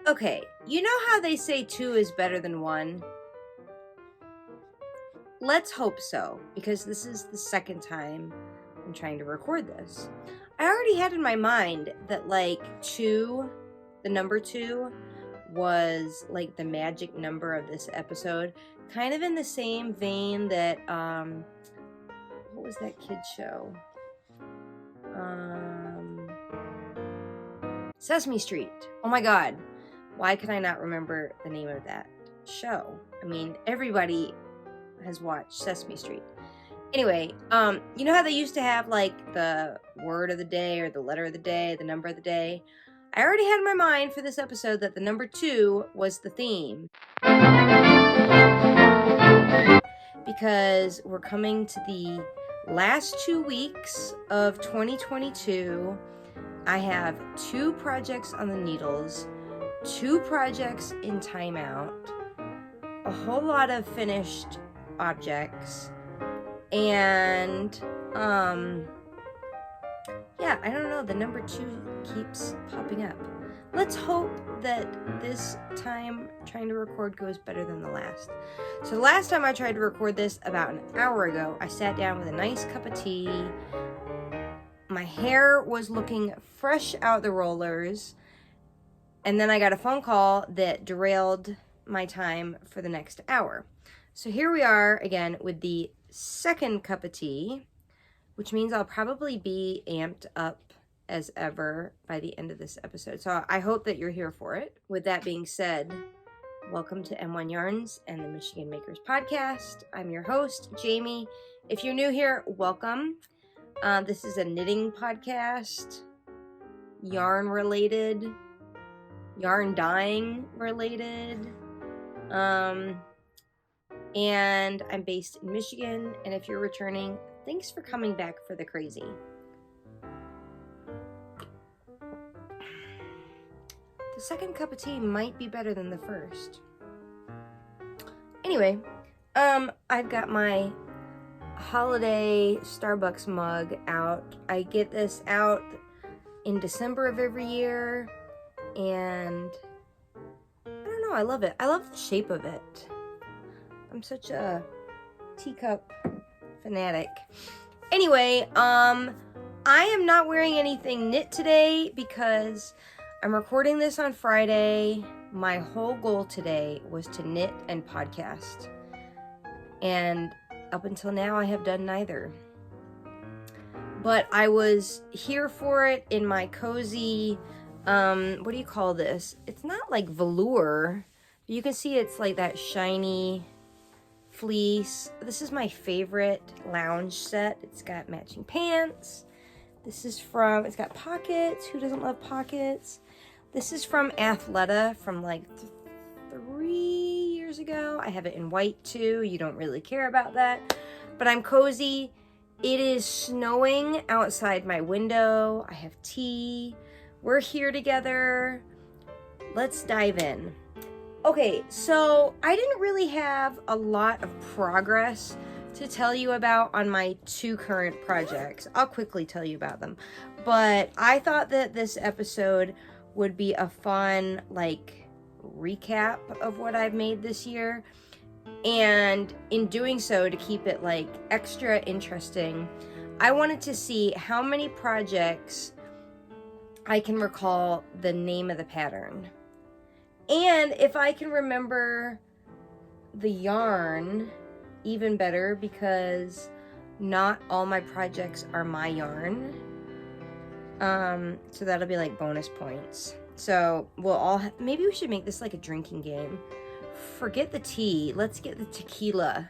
Okay, you know how they say 2 is better than 1? Let's hope so, because this is the second time I'm trying to record this. I already had in my mind that, like, 2, the number 2, was, like, the magic number of this episode. Kind of in the same vein that, what was that kid's show? Sesame Street. Oh my god. Why could I not remember the name of that show? I mean, everybody has watched Sesame Street. Anyway, you know how they used to have, like, the word of the day or the letter of the day, the number of the day? I already had in my mind for this episode that the number 2 was the theme. Because we're coming to the last 2 weeks of 2022. I have 2 projects on the needles, 2 projects in timeout, a whole lot of finished objects, and yeah, I don't know, the number 2 keeps popping up. Let's hope that this time trying to record goes better than the last. So the last time I tried to record this about an hour ago, I sat down with a nice cup of tea. My hair was looking fresh out the rollers, and then I got a phone call that derailed my time for the next hour. So here we are again with the second cup of tea, which means I'll probably be amped up as ever by the end of this episode. So I hope that you're here for it. With that being said, welcome to M1 Yarns and the Michigan Makers Podcast. I'm your host, Jamie. If you're new here, welcome. This is a knitting podcast, yarn related, yarn dyeing related, and I'm based in Michigan, and if you're returning, thanks for coming back for the crazy. The second cup of tea might be better than the first. Anyway, I've got my holiday Starbucks mug out. I get this out in December of every year, and I don't know, I love it. I love the shape of it. I'm such a teacup fanatic. Anyway, I am not wearing anything knit today because I'm recording this on Friday. My whole goal today was to knit and podcast, and up until now, I have done neither. But I was here for it in my cozy, what do you call this? It's not like velour, but you can see it's like that shiny fleece. This is my favorite lounge set. It's got matching pants. This is from, it's got pockets. Who doesn't love pockets? This is from Athleta from like 3 years ago. I have it in white too. You don't really care about that, but I'm cozy. It is snowing outside my window. I have tea. We're here together. Let's dive in. Okay, so I didn't really have a lot of progress to tell you about on my 2 current projects. I'll quickly tell you about them, but I thought that this episode would be a fun, like, recap of what I've made this year, and in doing so, to keep it like extra interesting, I wanted to see how many projects I can recall the name of the pattern, and if I can remember the yarn even better, because not all my projects are my yarn, so that'll be like bonus points. So we'll all maybe we should make this like a drinking game. Forget the tea. Let's get the tequila.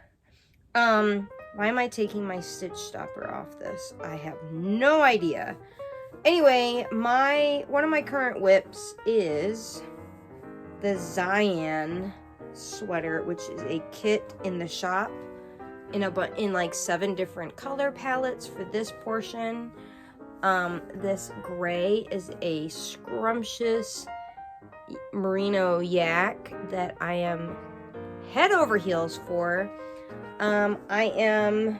Why am I taking my stitch stopper off this? I have no idea. Anyway, one of my current whips is the Zyan sweater, which is a kit in the shop in like 7 different color palettes for this portion. This gray is a scrumptious merino yak that I am head over heels for. I am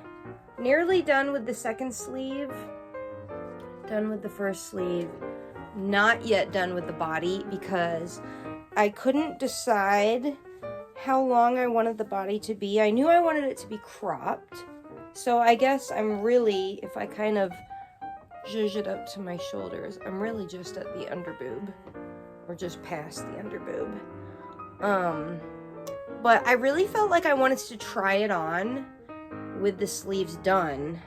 nearly done with the second sleeve, done with the first sleeve, not yet done with the body, because I couldn't decide how long I wanted the body to be. I knew I wanted it to be cropped. So I guess I'm really, if I kind of zhuzh it up to my shoulders, I'm really just at the underboob, or just past the underboob. But I really felt like I wanted to try it on with the sleeves done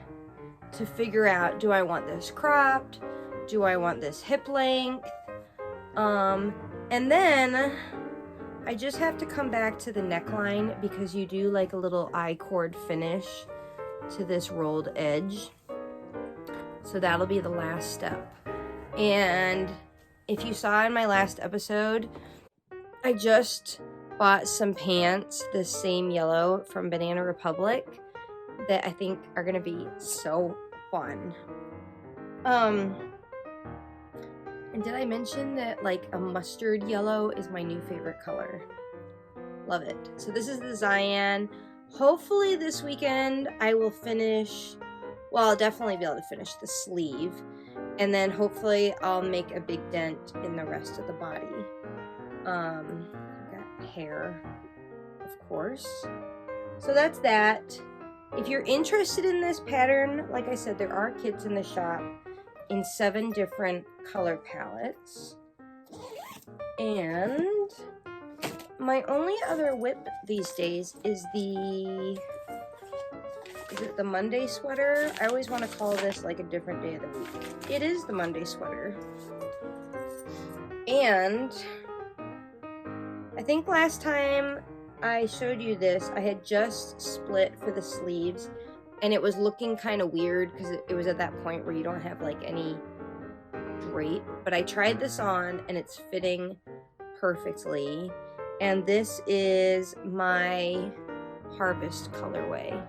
to figure out, do I want this cropped? Do I want this hip length? And then I just have to come back to the neckline because you do like a little I-cord finish to this rolled edge. So that'll be the last step. And if you saw in my last episode, I just bought some pants, this same yellow from Banana Republic, that I think are gonna be so fun. And did I mention that like a mustard yellow is my new favorite color? Love it. So this is the Zyan. Hopefully this weekend I will finish, well, I'll definitely be able to finish the sleeve. And then hopefully I'll make a big dent in the rest of the body. Got hair, of course. So that's that. If you're interested in this pattern, like I said, there are kits in the shop in 7 different color palettes. And my only other whip these days is the Monday sweater? I always want to call this like a different day of the week. It is the Monday sweater. And I think last time I showed you this, I had just split for the sleeves, and it was looking kind of weird because it was at that point where you don't have like any drape. But I tried this on and it's fitting perfectly. And this is my Harvest colorway.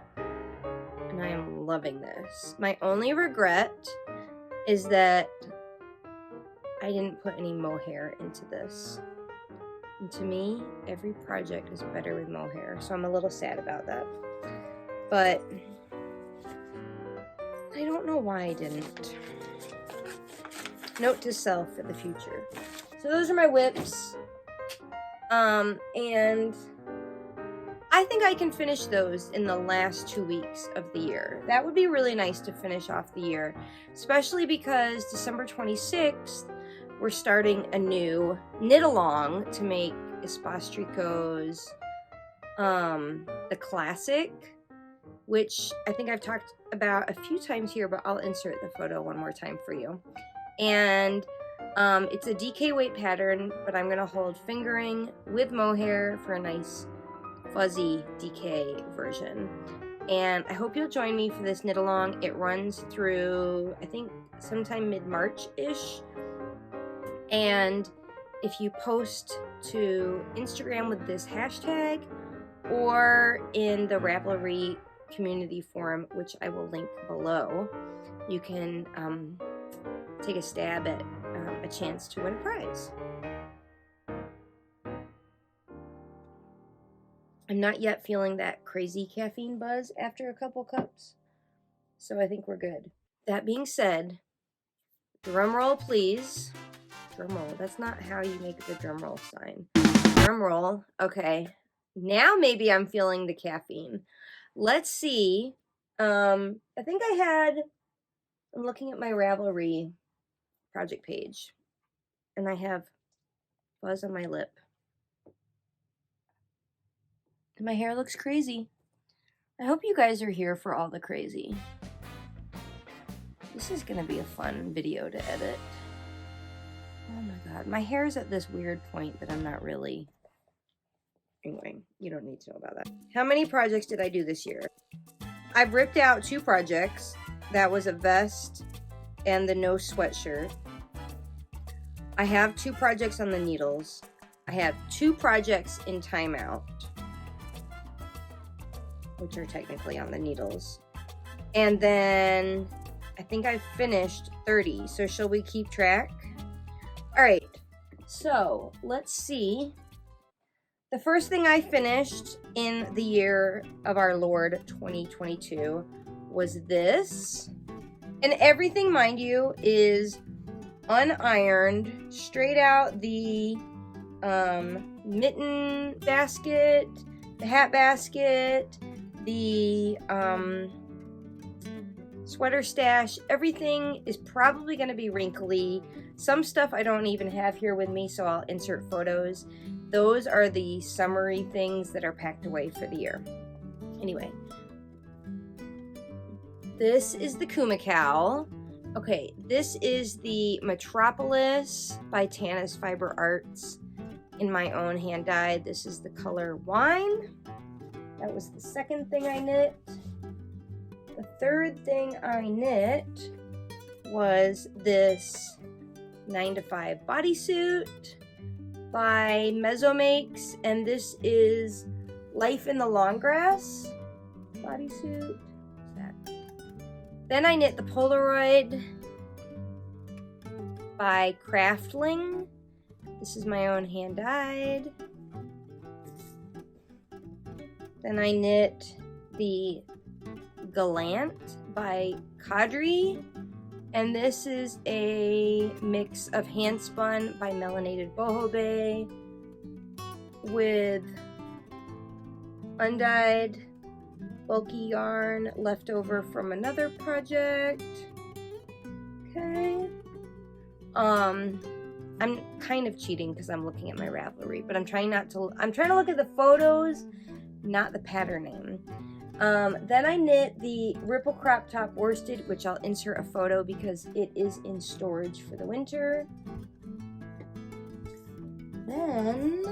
And I am loving this. My only regret is that I didn't put any mohair into this. And to me, every project is better with mohair, so I'm a little sad about that. But I don't know why I didn't. Note to self for the future. So those are my whips. And I think I can finish those in the last 2 weeks of the year. That would be really nice to finish off the year, especially because December 26th, we're starting a new knit-along to make Espace Tricot's the Classic, which I think I've talked about a few times here, but I'll insert the photo one more time for you. And it's a DK weight pattern, but I'm going to hold fingering with mohair for a nice fuzzy DK version. And I hope you'll join me for this knit-along. It runs through, I think, sometime mid-March-ish. And if you post to Instagram with this hashtag or in the Ravelry community forum, which I will link below, you can take a stab at a chance to win a prize. I'm not yet feeling that crazy caffeine buzz after a couple cups, so I think we're good. That being said, drum roll please. Drum roll. That's not how you make the drum roll sign. Drum roll. Okay. Now maybe I'm feeling the caffeine. Let's see. I think I'm looking at my Ravelry project page, and I have fuzz on my lip. And my hair looks crazy. I hope you guys are here for all the crazy. This is gonna be a fun video to edit. Oh my god, my hair is at this weird point that I'm not really... Anyway, you don't need to know about that. How many projects did I do this year? I've ripped out 2 projects. That was a vest and the no sweatshirt. I have 2 projects on the needles. I have 2 projects in timeout, which are technically on the needles. And then I think I've finished 30. So shall we keep track? All right, so let's see. The first thing I finished in the year of our Lord 2022 was this. And everything, mind you, is unironed, straight out the mitten basket, the hat basket, the sweater stash. Everything is probably going to be wrinkly. Some stuff I don't even have here with me, so I'll insert photos. Those are the summery things that are packed away for the year. Anyway, this is the Cooma Cowl. Okay, this is the Metropolis by Tanis Fiber Arts in my own hand dyed. This is the color Wine. That was the second thing I knit. The third thing I knit was this 9 to 5 bodysuit by Mesomakes, and this is Life in the Long Grass bodysuit. What's that? Then I knit the Polaroid by Craftling. This is my own hand dyed. Then I knit the Gallant by Aguirre, and this is a mix of hand spun by Melanated Boho Bay with undyed bulky yarn left over from another project. Okay. I'm kind of cheating because I'm looking at my Ravelry, but I'm trying to look at the photos, not the pattern name. Then I knit the Ripple Crop Top Worsted, which I'll insert a photo because it is in storage for the winter. Then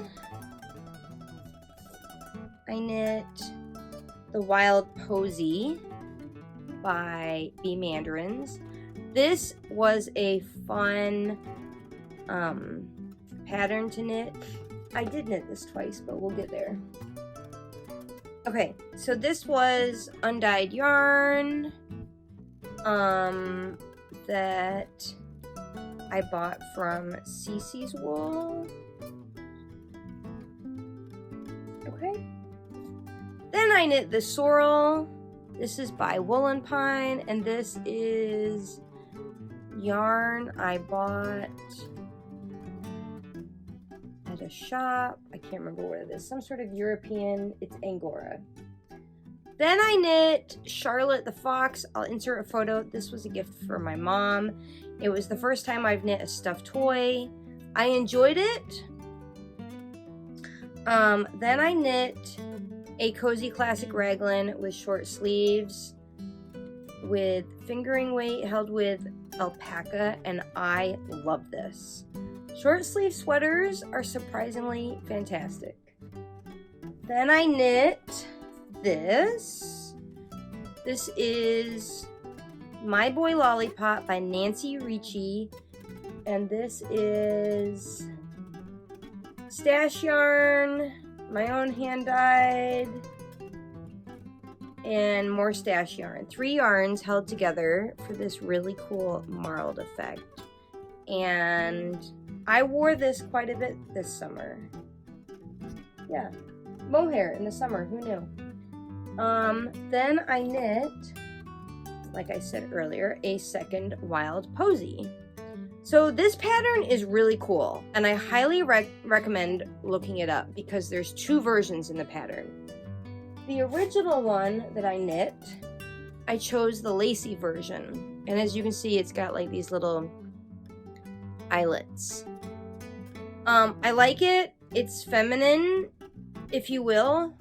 I knit the Wild Posy by Bee Mandarins. This was a fun pattern to knit. I did knit this twice, but we'll get there. Okay, so this was undyed yarn that I bought from Cece's Wool. Okay. Then I knit the Sorrel. This is by Woolen Pine, and this is yarn I bought at a shop. I can't remember what it is. Some sort of European. It's Angora. Then I knit Charlotte the Fox. I'll insert a photo. This was a gift for my mom. It was the first time I've knit a stuffed toy. I enjoyed it. Then I knit a Cozy Classic Raglan with short sleeves with fingering weight held with alpaca, and I love this. Short sleeve sweaters are surprisingly fantastic. Then I knit this. This is My Boy Lollipop by Nancy Ricci, and this is stash yarn, my own hand dyed, and more stash yarn. 3 yarns held together for this really cool marled effect. And I wore this quite a bit this summer. Yeah, mohair in the summer, who knew? Then I knit, like I said earlier, a second Wild Posy. So this pattern is really cool, and I highly recommend looking it up because there's 2 versions in the pattern. The original one that I knit, I chose the lacy version, and as you can see, it's got like these little eyelets. I like it. It's feminine, if you will,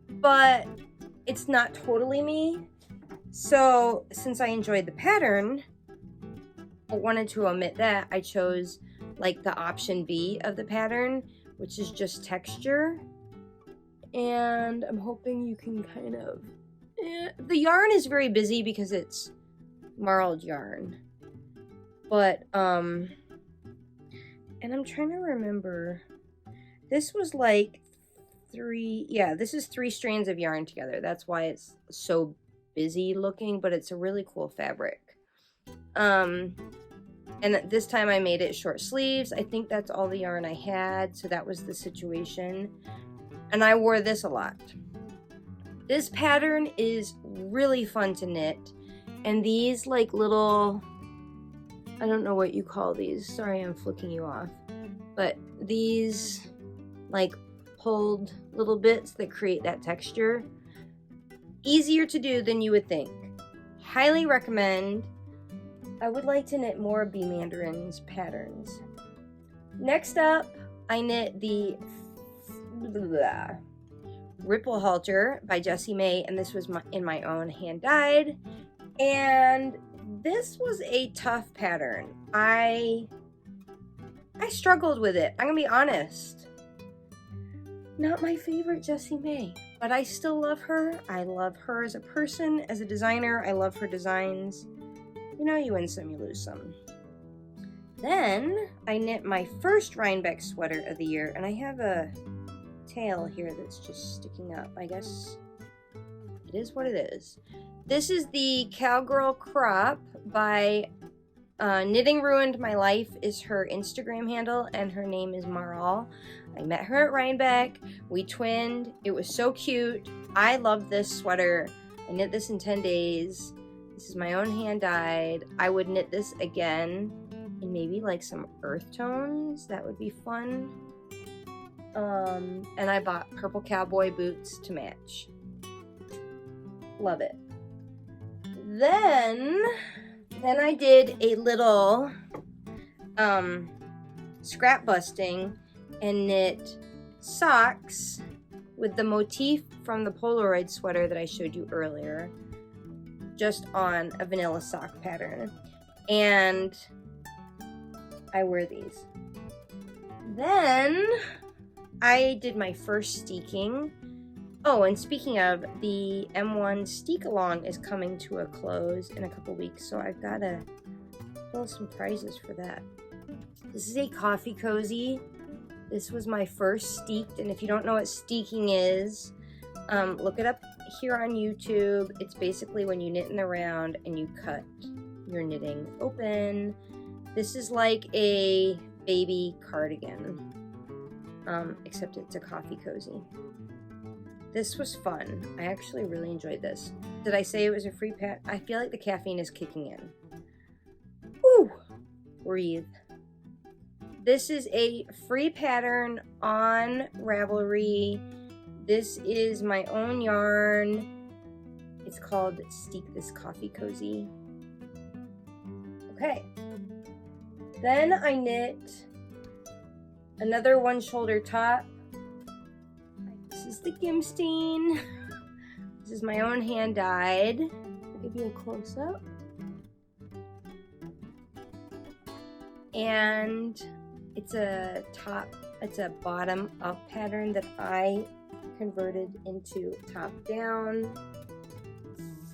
but it's not totally me. So since I enjoyed the pattern, I wanted to omit that. I chose like the option B of the pattern, which is just texture. And I'm hoping you can kind of... the yarn is very busy because it's marled yarn. But, and I'm trying to remember. This was like 3... yeah, this is 3 strands of yarn together. That's why it's so busy looking, but it's a really cool fabric. And this time I made it short sleeves. I think that's all the yarn I had, so that was the situation. And I wore this a lot. This pattern is really fun to knit. And these like little, I don't know what you call these. Sorry, I'm flicking you off. but these like pulled little bits that create that texture, easier to do than you would think. Highly recommend. I would like to knit more Bee Mandarin's patterns. Next up, I knit the Ripple Halter by Jessie May, and this was in my own hand dyed. And this was a tough pattern. I struggled with it. I'm gonna be honest. Not my favorite Jessie May, but I still love her. I love her as a person, as a designer. I love her designs. You know, you win some, you lose some. Then I knit my first Rhinebeck sweater of the year, and I have a tail here that's just sticking up. I guess it is what it is. This is the Cowgirl Crop by Knitting Ruined My Life is her Instagram handle, and her name is Marl. I met her at Rhinebeck. We twinned. It was so cute. I love this sweater. I knit this in 10 days. This is my own hand dyed. I would knit this again in maybe like some earth tones. That would be fun. And I bought purple cowboy boots to match. Love it. Then I did a little scrap busting and knit socks with the motif from the Polaroid sweater that I showed you earlier, just on a vanilla sock pattern. And I wear these. Then I did my first steeking. Oh, and speaking of, the M1 Steek Along is coming to a close in a couple weeks, so I've got to pull some prizes for that. This is a coffee cozy. This was my first steeked, and if you don't know what steeking is, look it up here on YouTube. It's basically when you knit in the round and you cut your knitting open. This is like a baby cardigan, except it's a coffee cozy. This was fun. I actually really enjoyed this. Did I say it was a free pat? I feel like the caffeine is kicking in. Woo! Breathe. This is a free pattern on Ravelry. This is my own yarn. It's called Steek This Coffee Cozy. Okay. Then I knit another one shoulder top. This is the Gimmstein. This is my own hand dyed. I'll give you a close up. And it's a bottom up pattern that I converted into top down.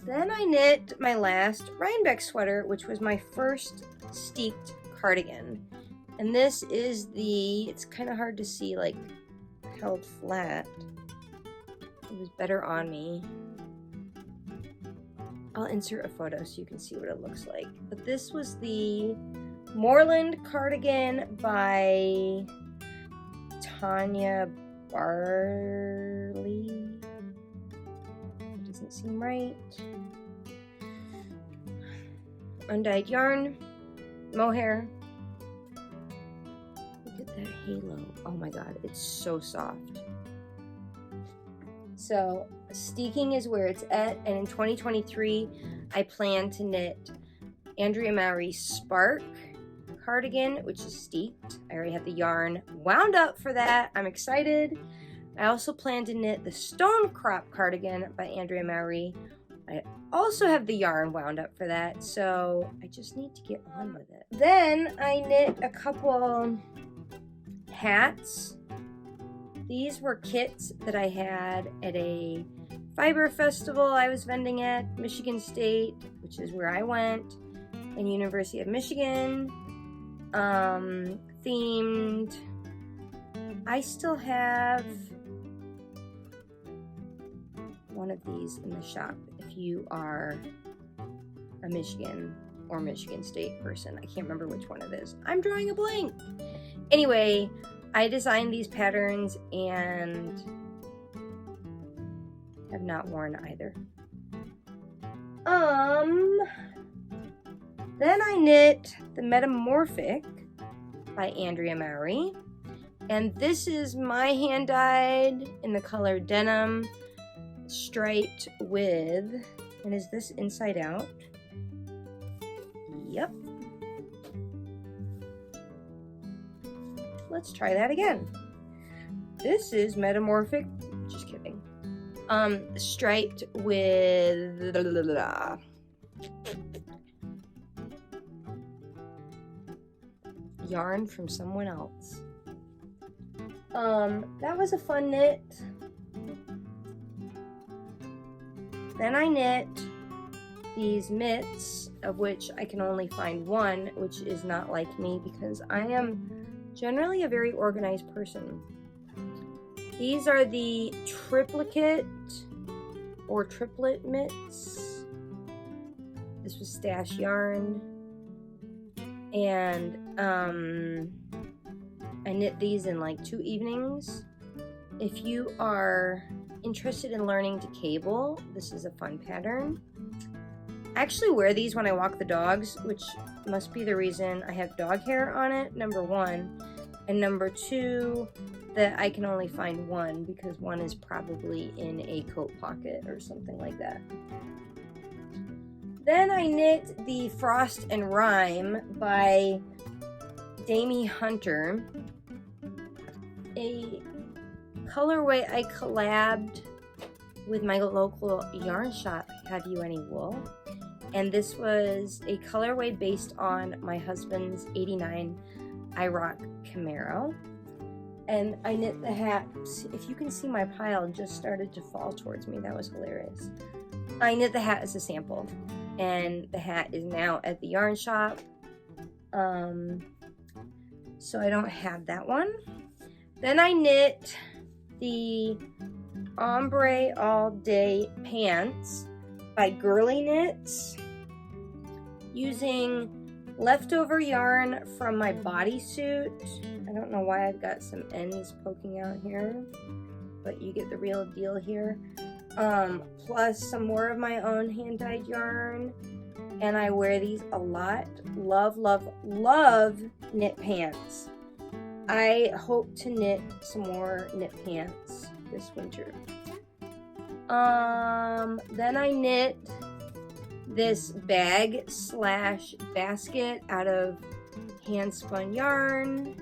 Then I knit my last Rhinebeck sweater, which was my first steeked cardigan. And this is it's kind of hard to see, like, held flat. It was better on me. I'll insert a photo so you can see what it looks like. But this was the Moorland Cardigan by Tanya Barley. It doesn't seem right. Undyed yarn, mohair. Look at that halo. Oh my god, it's so soft. So, steeking is where it's at, and in 2023, I plan to knit Andrea Mowry's Spark cardigan, which is steeked. I already have the yarn wound up for that. I'm excited. I also plan to knit the Stone Crop cardigan by Andrea Mowry. I also have the yarn wound up for that, so I just need to get on with it. Then I knit a couple hats. These were kits that I had at a fiber festival I was vending at Michigan State, which is where I went, and University of Michigan. Themed. I still have one of these in the shop if you are a Michigan or Michigan State person. I can't remember which one it is. I'm drawing a blank. Anyway, I designed these patterns and have not worn either. Then I knit the Metamorphic by Andrea Mowry. And this is my hand dyed in the color denim, striped with, and is this inside out? Yep. Let's try that again. This is metamorphic, just kidding. Striped with yarn from someone else. That was a fun knit. Then I knit these mitts, of which I can only find one, which is not like me because I am generally a very organized person. These are the triplicate or triplet mitts. This was stash yarn. And I knit these in like 2 evenings. If you are interested in learning to cable, this is a fun pattern. I actually wear these when I walk the dogs, which must be the reason I have dog hair on it, number 1. And number 2, that I can only find one because one is probably in a coat pocket or something like that. Then I knit the Frost and Rhyme by Damie Hunter, a colorway I collabed with my local yarn shop, Have You Any Wool? And this was a colorway based on my husband's 89 IROC Camaro. And I knit the hat. If you can see, my pile just started to fall towards me. That was hilarious. I knit the hat as a sample. And the hat is now at the yarn shop. So I don't have that one. Then I knit the Ombre All Day Pants by Girly Knits using leftover yarn from my bodysuit. I don't know why I've got some ends poking out here, but you get the real deal here. Plus some more of my own hand-dyed yarn, and I wear these a lot. Love, love, love knit pants. I hope to knit some more knit pants this winter. Then I knit this bag slash basket out of hand spun yarn.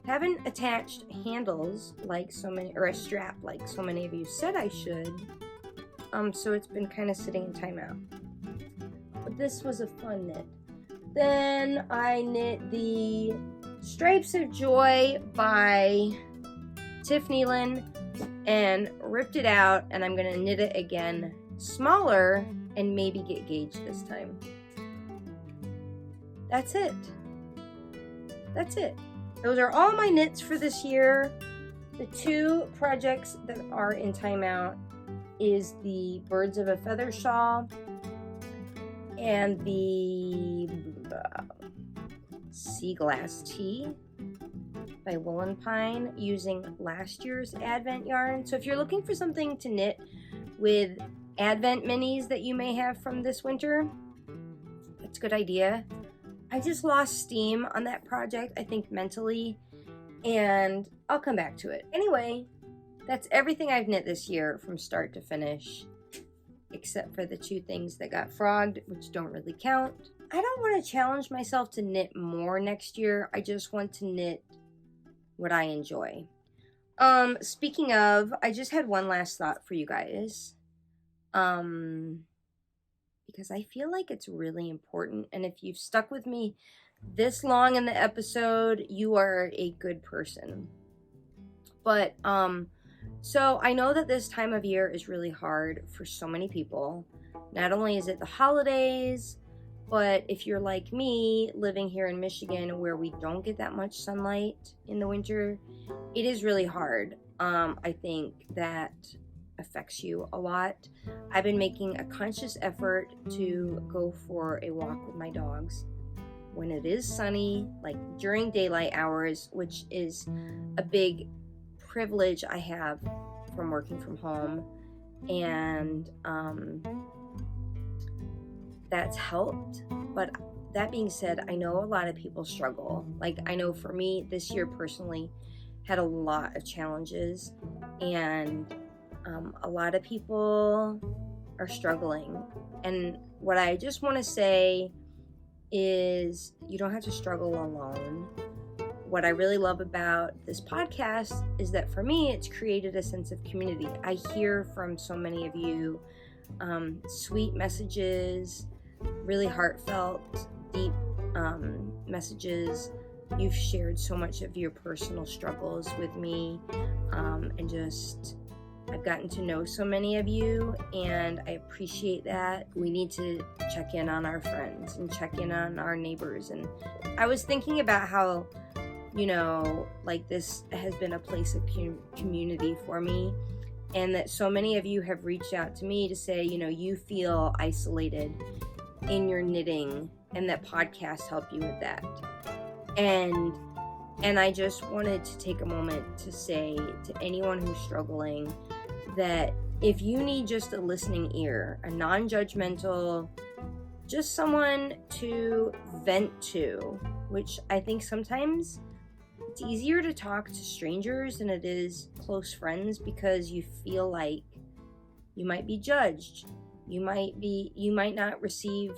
Haven't attached handles like so many, or a strap like so many of you said I should. So it's been kind of sitting in timeout. But this was a fun knit. Then I knit the Stripes of Joy by Tiffany Lynn and ripped it out, and I'm gonna knit it again smaller and maybe get gauge this time. That's it. That's it. Those are all my knits for this year. The 2 projects that are in timeout is the Birds of a Feather shawl and the Sea Glass Tee by Woolen Pine using last year's Advent yarn. So if you're looking for something to knit with Advent minis that you may have from this winter, that's a good idea. I just lost steam on that project, I think mentally, and I'll come back to it. Anyway, that's everything I've knit this year from start to finish, except for the 2 things that got frogged, which don't really count. I don't want to challenge myself to knit more next year. I just want to knit what I enjoy. Speaking of, I just had one last thought for you guys. Because I feel like it's really important, and if you've stuck with me this long in the episode, you are a good person. But so I know that this time of year is really hard for so many people. Not only is it the holidays, but if you're like me, living here in Michigan where we don't get that much sunlight in the winter, it is really hard. I think that affects you a lot. I've been making a conscious effort to go for a walk with my dogs when it is sunny, like during daylight hours, which is a big privilege I have from working from home, and that's helped. But that being said, I know a lot of people struggle. Like, I know for me this year personally had a lot of challenges, and a lot of people are struggling. And what I just want to say is you don't have to struggle alone. What I really love about this podcast is that for me, it's created a sense of community. I hear from so many of you sweet messages, really heartfelt, deep messages. You've shared so much of your personal struggles with me, and just I've gotten to know so many of you, and I appreciate that. We need to check in on our friends and check in on our neighbors. And I was thinking about how, you know, like this has been a place of community for me, and that so many of you have reached out to me to say, you know, you feel isolated in your knitting, and that podcasts help you with that. And I just wanted to take a moment to say to anyone who's struggling that if you need just a listening ear, a non-judgmental, just someone to vent to, which I think sometimes it's easier to talk to strangers than it is close friends, because you feel like you might be judged. You might not receive,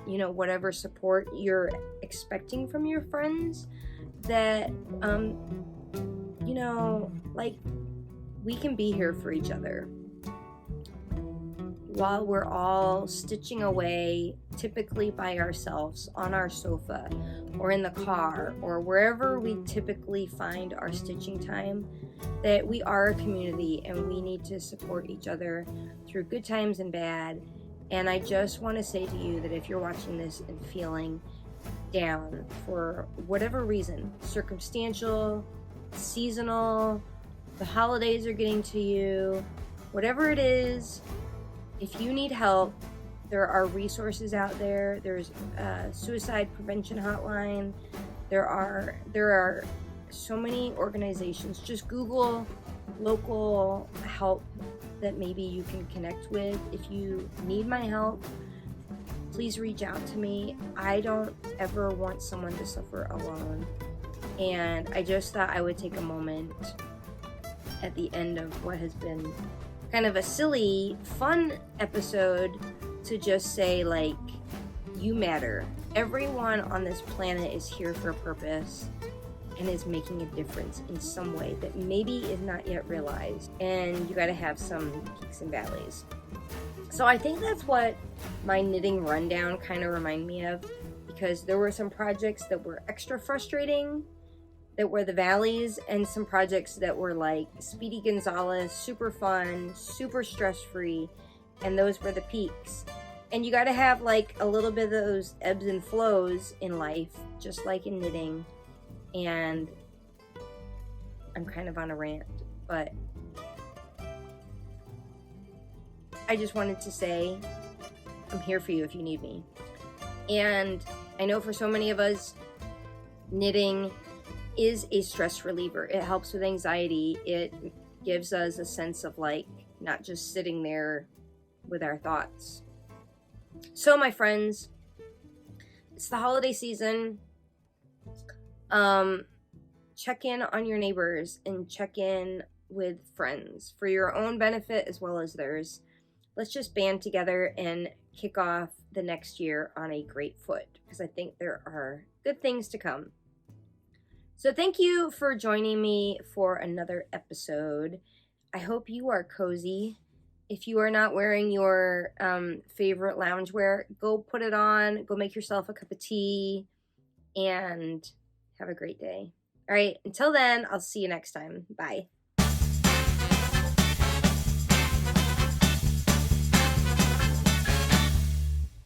you know, whatever support you're expecting from your friends. That, you know, like, we can be here for each other while we're all stitching away, typically by ourselves on our sofa or in the car or wherever we typically find our stitching time. That we are a community and we need to support each other through good times and bad. And I just want to say to you that if you're watching this and feeling down for whatever reason, circumstantial, seasonal, the holidays are getting to you, whatever it is, if you need help, there are resources out there. There's a suicide prevention hotline. There are so many organizations. Just Google local help that maybe you can connect with. If you need my help, please reach out to me. I don't ever want someone to suffer alone. And I just thought I would take a moment at the end of what has been kind of a silly, fun episode to just say, like, you matter. Everyone on this planet is here for a purpose and is making a difference in some way that maybe is not yet realized. And you gotta have some peaks and valleys. So I think that's what my knitting rundown kind of reminded me of, because there were some projects that were extra frustrating, that were the valleys, and some projects that were like Speedy Gonzalez, super fun, super stress-free, and those were the peaks. And you gotta have like a little bit of those ebbs and flows in life, just like in knitting. And I'm kind of on a rant, but I just wanted to say I'm here for you if you need me. And I know for so many of us, knitting is a stress reliever. It helps with anxiety. It gives us a sense of like not just sitting there with our thoughts. So my friends, it's the holiday season. Check in on your neighbors and check in with friends for your own benefit as well as theirs. Let's just band together and kick off the next year on a great foot, because I think there are good things to come. So thank you for joining me for another episode. I hope you are cozy. If you are not wearing your favorite loungewear, go put it on, go make yourself a cup of tea, and have a great day. All right, until then, I'll see you next time. Bye.